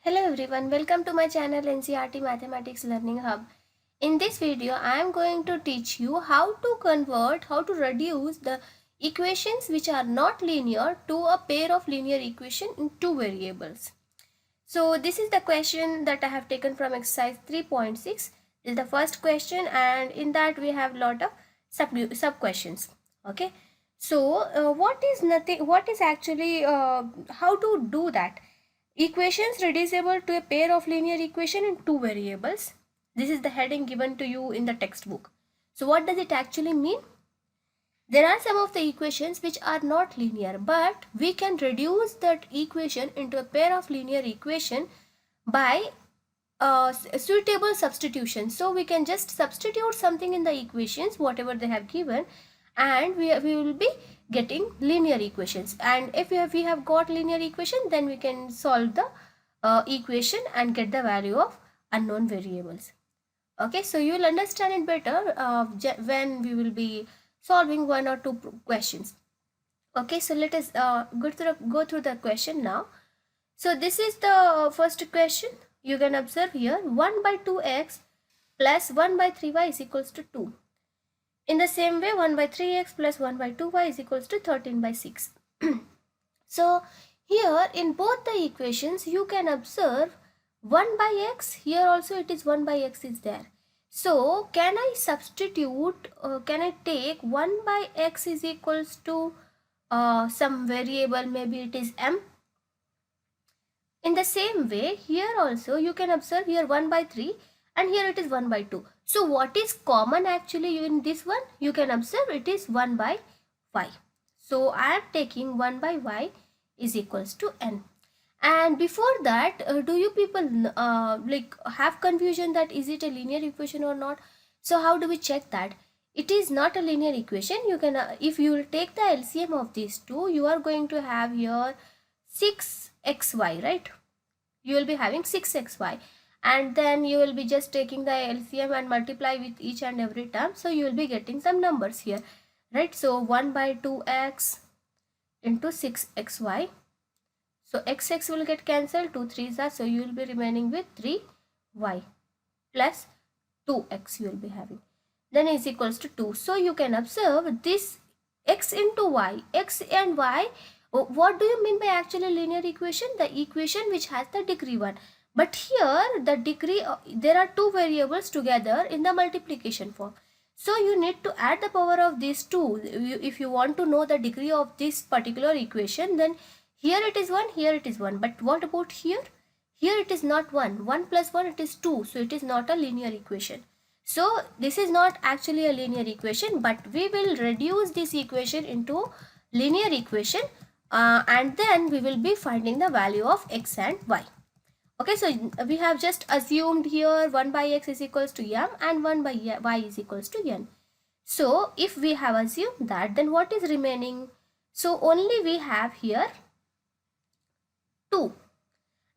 Hello everyone, welcome to my channel NCRT Mathematics Learning Hub. In this video, I am going to teach you how to reduce the equations which are not linear to a pair of linear equation in two variables. So this is the question that I have taken from exercise 3.6. This is the first question, and in that we have lot of sub questions. Okay. So what is actually how to do that? Equations reducible to a pair of linear equation in two variables. This is the heading given to you in the textbook. So what does it actually mean? There are some of the equations which are not linear, but we can reduce that equation into a pair of linear equation by suitable substitution. So we can just substitute something in the equations, whatever they have given, and we will be getting linear equations. And if we have got linear equation, then we can solve the equation and get the value of unknown variables. Okay, so you will understand it better when we will be solving one or two questions. Okay, so let us go through the question now. So this is the first question. You can observe here 1 by 2x plus 1 by 3y is equals to 2. In the same way, 1 by 3x plus 1 by 2y is equals to 13 by 6. So here in both the equations, you can observe 1 by x. Here also it is 1 by x is there. So can I substitute, can I take 1 by x is equals to some variable, maybe it is m. In the same way, here also you can observe here 1 by 3 and here it is 1 by 2. So what is common actually in this one? You can observe it is 1 by y. So I am taking 1 by y is equals to n. And before that, do you people have confusion that is it a linear equation or not? So how do we check that? It is not a linear equation. You can if you will take the LCM of these two, you are going to have here 6xy, right? You will be having 6xy, and then you will be just taking the LCM and multiply with each and every term. So you will be getting some numbers here, right? So 1 by 2x into 6xy. So x will get cancelled, 2 3s are, so you will be remaining with 3y plus 2x you will be having. Then is equals to 2. So you can observe this x into y, x and y. What do you mean by actually linear equation? The equation which has the degree 1. But here the degree, there are two variables together in the multiplication form. So you need to add the power of these two. If you want to know the degree of this particular equation, then here it is 1, here it is 1. But what about here? Here it is not 1. 1 plus 1 it is 2. So it is not a linear equation. So this is not actually a linear equation, but we will reduce this equation into linear equation and then we will be finding the value of x and y. Okay, so we have just assumed here 1 by x is equals to m and 1 by y is equals to n. So if we have assumed that, then what is remaining? So only we have here 2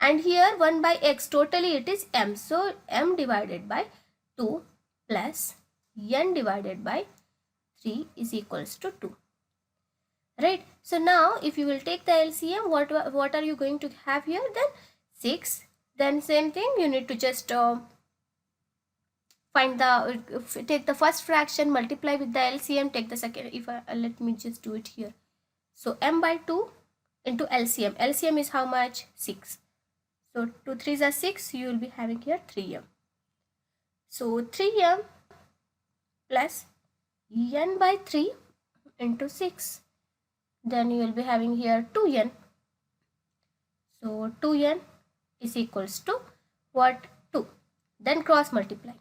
and here 1 by x, totally it is m. So m divided by 2 plus n divided by 3 is equals to 2. Right. So now if you will take the LCM, what are you going to have here? Then 6. Then same thing, you need to just find the take the first fraction, multiply with the LCM, take the second. If let me just do it here. So m by 2 into LCM. LCM is how much? 6. So 2 3s are 6. You will be having here 3m. So 3m plus n by 3 into 6. Then you will be having here 2n. So 2n is equals to what? 2. Then cross multiply.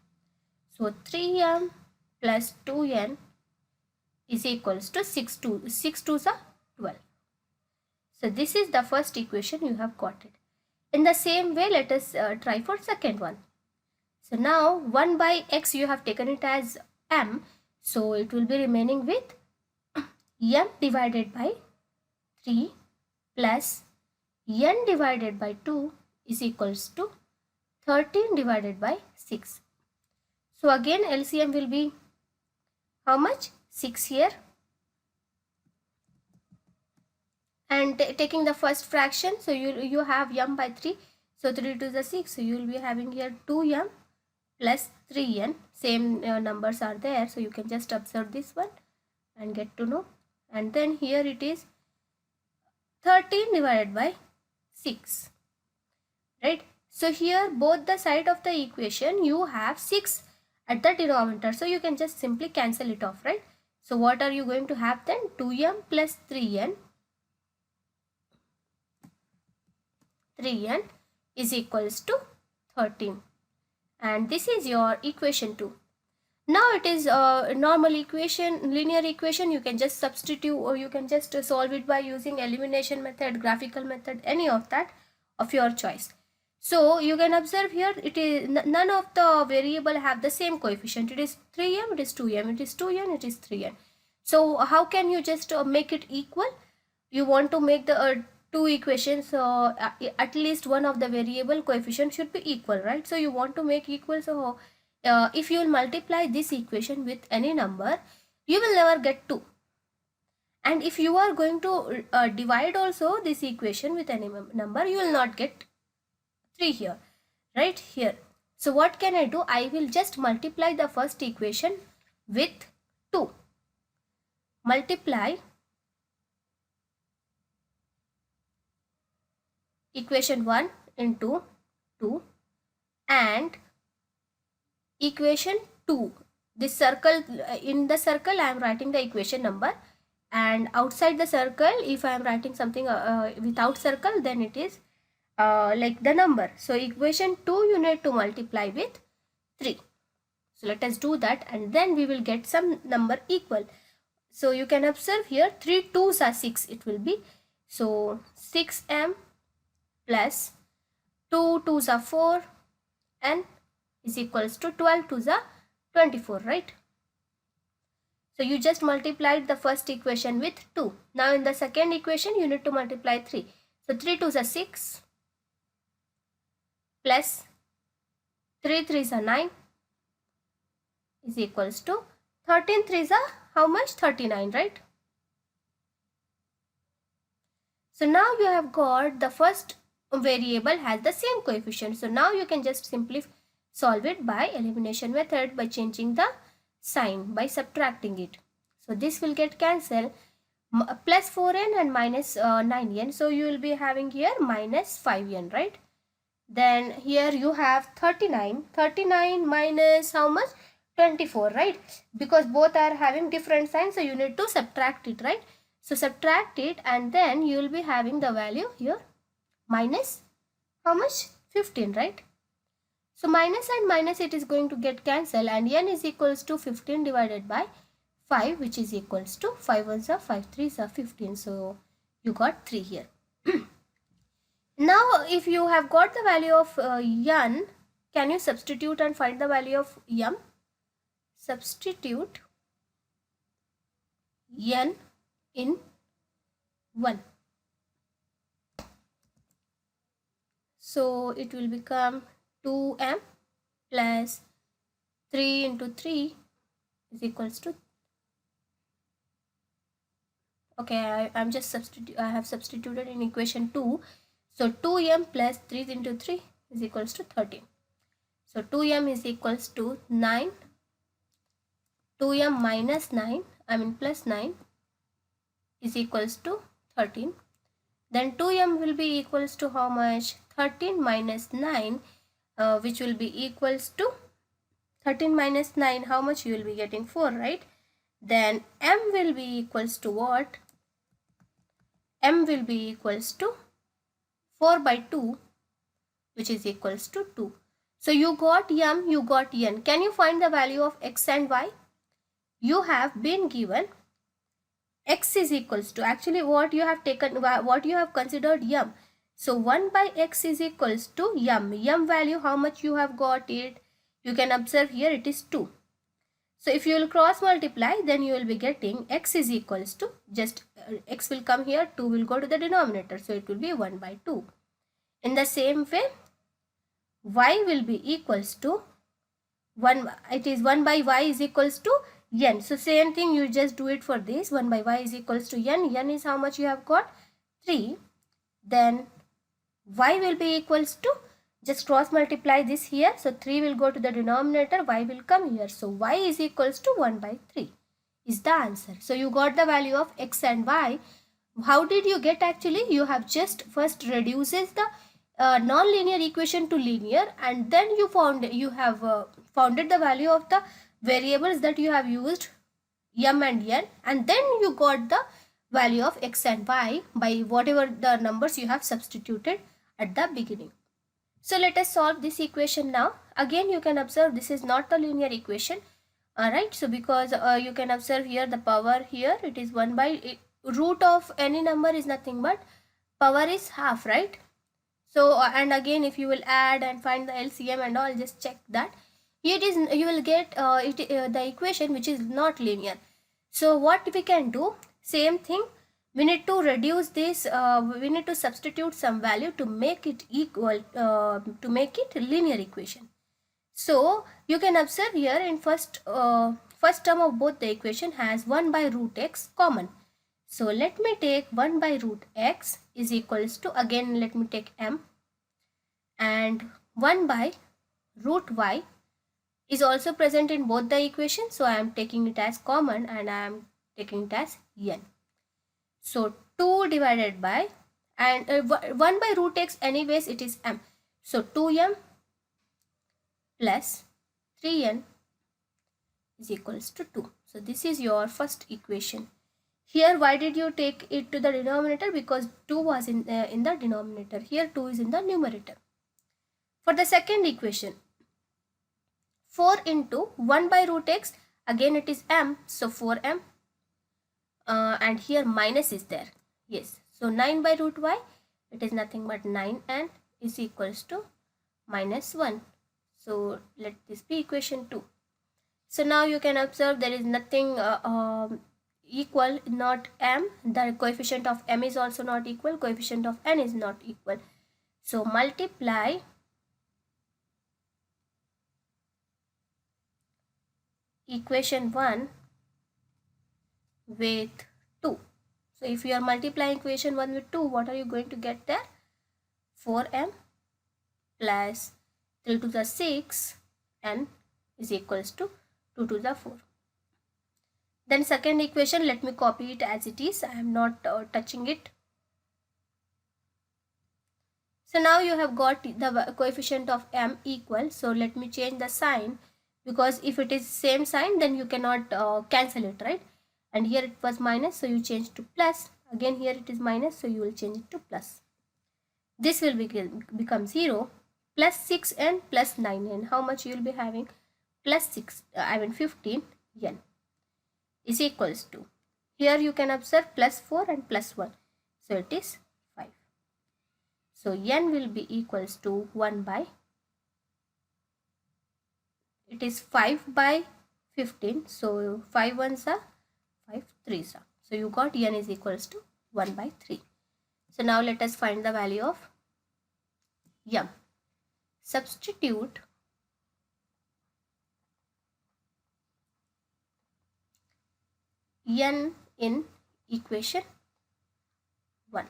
So 3m plus 2n is equals to 6 2s are 12. So this is the first equation, you have got it. In the same way, let us try for second one. So now 1 by x you have taken it as m. So it will be remaining with m divided by 3 plus n divided by 2 is equals to 13 divided by 6. So again LCM will be how much? 6 here. And taking the first fraction, so you have m by 3. So 3 to the 6. So you will be having here 2m plus 3n. Same numbers are there. So you can just observe this one and get to know. And then here it is 13 divided by 6. Right. So here both the side of the equation you have 6 at the denominator. So you can just simply cancel it off. Right. So what are you going to have then? 2m plus 3n. 3n is equals to 13. And this is your equation 2. Now it is a normal equation, linear equation. You can just substitute or you can just solve it by using elimination method, graphical method, any of that of your choice. So you can observe here it is none of the variable have the same coefficient. It is 3m, it is 2m, it is 2n, it is 3n. So how can you just make it equal? You want to make the two equations, at least one of the variable coefficient should be equal, right? So you want to make equal. So if you will multiply this equation with any number, you will never get 2. And if you are going to divide also this equation with any number, you will not get 3 here, right here. So what can I do? I will just multiply the first equation with 2. Multiply equation 1 into 2 and equation 2. This circle, in the circle I am writing the equation number, and outside the circle if I am writing something without circle, then it is like the number. So equation 2 you need to multiply with 3. So let us do that and then we will get some number equal. So you can observe here 3 2s are 6 it will be. So 6m plus 2 2s are 4 and is equals to 12 2s are 24, right? So you just multiplied the first equation with 2. Now in the second equation you need to multiply 3. So 3 2s are 6 plus 3 3s are 9 is equals to 13 3s are how much? 39, right? So now you have got the first variable has the same coefficient. So now you can just simply solve it by elimination method by changing the sign, by subtracting it. So this will get cancelled, plus 4n and minus 9n. So you will be having here minus 5n, right? Then here you have 39. 39 minus how much? 24, right? Because both are having different signs, so you need to subtract it, right? So subtract it and then you will be having the value here minus how much? 15, right? So minus and minus it is going to get cancelled and n is equals to 15 divided by 5, which is equals to 5 1s are 5 3s are 15. So you got 3 here. Now if you have got the value of n, can you substitute and find the value of m? Substitute n in 1. So it will become 2m plus 3 into 3 is equals to, okay, I have substituted in equation 2. So 2m plus 3 into 3 is equals to 13. So 2m is equals to 9. 2m minus 9, plus 9 is equals to 13. Then 2m will be equals to how much? 13 minus 9, which will be equals to 13 minus 9, how much you will be getting? 4, right? Then m will be equals to what? M will be equals to 4 by 2, which is equals to 2. So you got m, you got n. Can you find the value of x and y? You have been given x is equals to, actually what you have taken, what you have considered m. So 1 by x is equals to m. M value how much you have got it? You can observe here it is 2. So if you will cross multiply, then you will be getting x is equals to, just x will come here, 2 will go to the denominator. So it will be 1 by 2. In the same way, y will be equals to 1, it is 1 by y is equals to n. So same thing, you just do it for this. 1 by y is equals to n. N is how much you have got? 3. Then y will be equals to Just cross multiply this here. So 3 will go to the denominator, y will come here. So y is equals to 1 by 3 is the answer. So you got the value of x and y. How did you get actually? You have just first reduces the non-linear equation to linear, and then you have founded the value of the variables that you have used, m and n, and then you got the value of x and y by whatever the numbers you have substituted at the beginning. So let us solve this equation now. Again, you can observe this is not the linear equation. Alright, so because you can observe here the power here, it is 1 by root of any number is nothing but power is half, right? So and again, if you will add and find the LCM and all, just check that. It is, you will get the equation which is not linear. So what we can do, same thing, we need to reduce this, we need to substitute some value to make it equal, to make it linear equation. So you can observe here in first term of both the equation has 1 by root x common. So let me take 1 by root x is equals to, again let me take m, and 1 by root y is also present in both the equations. So I am taking it as common and I am taking it as n. So 2 divided by, and 1 by root x anyways it is m. So 2m plus 3n is equals to 2. So this is your first equation. Here why did you take it to the denominator? Because 2 was in the denominator. Here 2 is in the numerator. For the second equation, 4 into 1 by root x, again it is m, so 4m, and here minus is there. Yes, so 9 by root y, it is nothing but 9n is equals to minus 1. So let this be equation 2. So now you can observe there is nothing equal, not m, the coefficient of m is also not equal, coefficient of n is not equal. So multiply equation 1 with 2. So if you are multiplying equation 1 with 2, what are you going to get there? 4m plus 3 to the 6 n is equals to 2 to the 4. Then second equation, let me copy it as it is. I am not touching it. So now you have got the coefficient of m equal. So let me change the sign, because if it is same sign then you cannot cancel it, right? And here it was minus, so you change to plus. Again here it is minus, so you will change it to plus. This will become 0 plus 6n plus 9n. How much you will be having? Plus 15n is equals to, here you can observe plus 4 and plus 1. So it is 5. So n will be equals to 1 by, it is 5 by 15. So 5 ones are 5 3s are. So you got n is equals to 1 by 3. So now let us find the value of m. Substitute n in equation 1.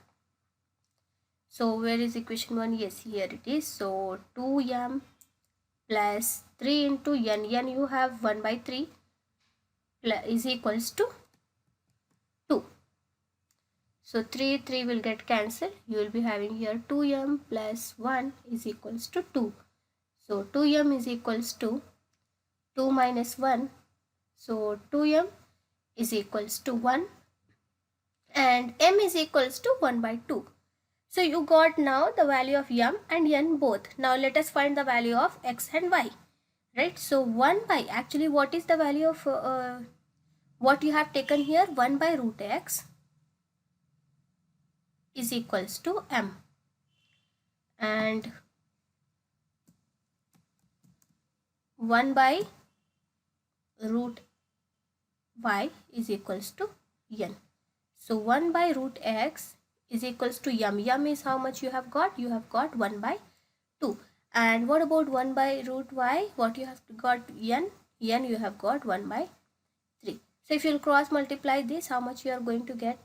So where is equation 1? Yes, here it is. So 2m plus 3 into n you have 1 by 3 is equals to 2. So 3 will get cancelled. You will be having here 2m plus 1 is equals to 2. So 2m is equals to 2 minus 1. So 2m is equals to 1 and m is equals to 1 by 2. So you got now the value of m and n both. Now let us find the value of x and y, right? So 1 by, actually what is the value of what you have taken here? 1 by root x is equals to m, and 1 by root y is equals to n. So 1 by root x is equals to m. M is how much you have got? You have got 1 by 2. And what about 1 by root y? What you have got? N. N you have got 1 by 3. So if you will cross multiply this, how much you are going to get?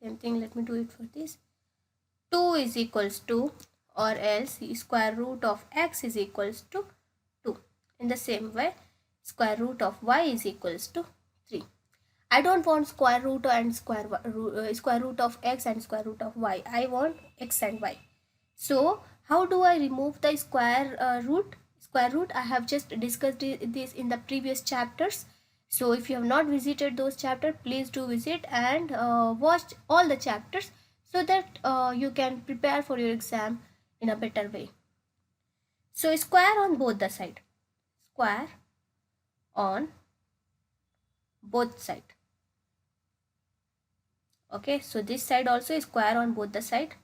Same thing, let me do it for this. 2 is equals to, or else square root of x is equals to 2. In the same way, square root of y is equals to 3. I don't want square root and square root of x and square root of y. I want x and y. So how do I remove the square root? Square root, I have just discussed this in the previous chapters. So if you have not visited those chapters, please do visit and watch all the chapters so that you can prepare for your exam in a better way. So square on both the side. Square on both side. Okay, so this side also is square on both the side.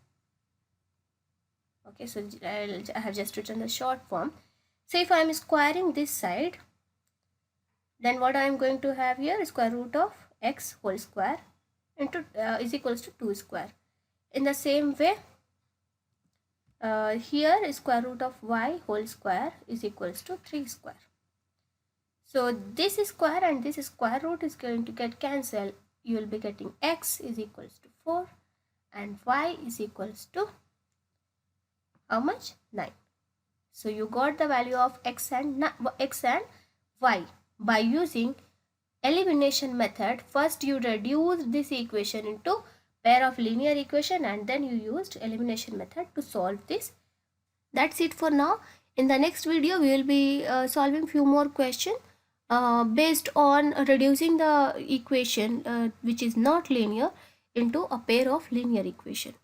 Okay, so I have just written the short form. So if I am squaring this side, then what I am going to have here is square root of x whole square into is equals to 2 square. In the same way, here is square root of y whole square is equals to 3 square. So this square and this square root is going to get cancelled. You will be getting x is equals to 4 and y is equals to how much? 9. So you got the value of x and y by using elimination method. First you reduced this equation into pair of linear equation and then you used elimination method to solve this. That's it for now. In the next video we will be solving few more questions based on reducing the equation which is not linear into a pair of linear equation.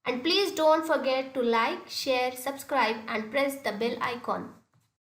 And please don't forget to like, share, subscribe and press the bell icon.